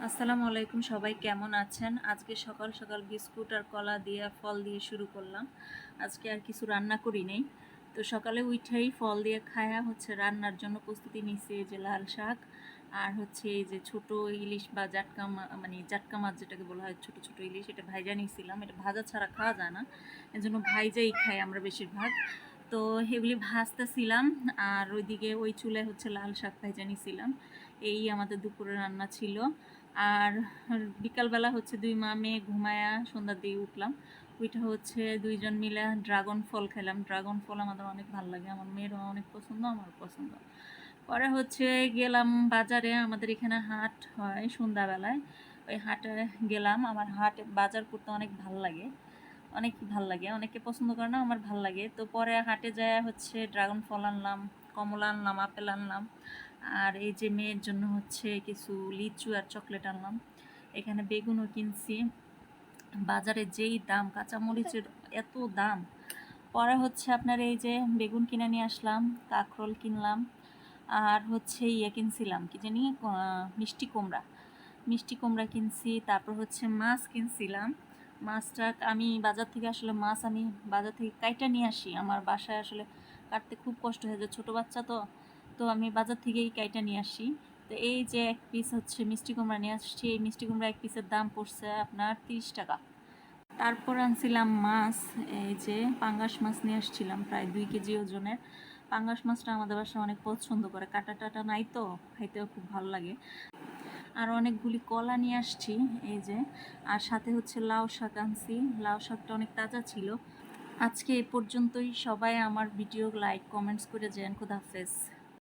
আসসালামু আলাইকুম, সবাই কেমন আছেন? আজকে সকাল সকাল বিস্কুট আর কলা দিয়ে ফল দিয়ে শুরু করলাম। আজকে আর কিছু রান্না করি নেই। তো সকালে উঠেই ফল দিয়ে খায়া হচ্ছে রান্নার জন্য প্রস্তুতি নিচ্ছি। এই যে লাল শাক আর হচ্ছে এই যে ছোট ইলিশ বা জাটকা মানে জাটকা মাছ যেটাকে বলা হয়, ছোট ছোট ইলিশ, এটা ভাইজা নিয়েছিলাম। এটা ভাজা ছাড়া খাওয়া যায় না, এজন্য ভাইজাই খাই আমরা বেশিরভাগ। তো এগুলি ভাজতেছিলাম আর ওইদিকে ওই চুলায় হচ্ছে লাল শাক ভাইজা নিয়েছিলাম। এই আমাদের দুপুরে রান্না ছিল। আর বিকালবেলা হচ্ছে দুই মা মেয়ে ঘুমায়া সন্ধ্যার দিকে উঠলাম। ওইটা হচ্ছে দুইজন মিলে ড্রাগন ফল খেলাম। ড্রাগন ফল আমাদের অনেক ভালো লাগে, আমার মেয়েরও অনেক পছন্দ, আমারও পছন্দ। পরে হচ্ছে গেলাম বাজারে, আমাদের এখানে হাট হয় সন্ধ্যাবেলায়। ওই হাটে গেলাম। আমার হাটে বাজার করতে অনেক ভাল লাগে, অনেক ভাল লাগে। অনেকে পছন্দ করে না, আমার ভাল লাগে। তো পরে হাটে যায় হচ্ছে ড্রাগন ফল আনলাম, কমলা আনলাম, আপেল আনলাম। আর এই যে মেয়ের জন্য হচ্ছে কিছু লিচু আর চকলেট আনলাম। এখানে বেগুনও কিনছি। বাজারে যেই দাম, কাঁচামরিচের এত দাম। পরে হচ্ছে আপনার এই যে বেগুন কিনে নিয়ে আসলাম, কাঁকরোল কিনলাম, আর হচ্ছে ইয়ে কিনছিলাম কি জানি, মিষ্টি কুমড়া। মিষ্টি কুমড়া কিনছি। তারপর হচ্ছে মাছ কিনছিলাম। মাছটা আমি বাজার থেকে আসলে মাছ আমি বাজার থেকে কাইটা নিয়ে আসি। আমার বাসায় আসলে কাটতে খুব কষ্ট হয়ে যায়, ছোটো বাচ্চা তো। তো আমি বাজার থেকেই কাইটা নিয়ে আসি। তো এই যে এক পিস হচ্ছে মিষ্টি কুমড়া নিয়ে আসছি। এই মিষ্টি কুমড়া এক পিসের দাম পড়ছে আপনার 30 টাকা। তারপর আনছিলাম মাছ। এই যে পাঙ্গাস মাছ নিয়ে আসছিলাম, প্রায় 2 কেজি ওজনের। পাঙ্গাস মাছটা আমাদের বাসায় অনেক পছন্দ করে, কাটা টাটা নাই তো, খাইতেও খুব ভালো লাগে। আর অনেকগুলি কলা নিয়ে আসছি এই যে। আর সাথে হচ্ছে লাউ শাক আনছি। লাউ শাকটা অনেক তাজা ছিল। আজকে এ পর্যন্তই। সবাই আমার ভিডিও লাইক কমেন্টস করে যেন। খোদা হাফেজ।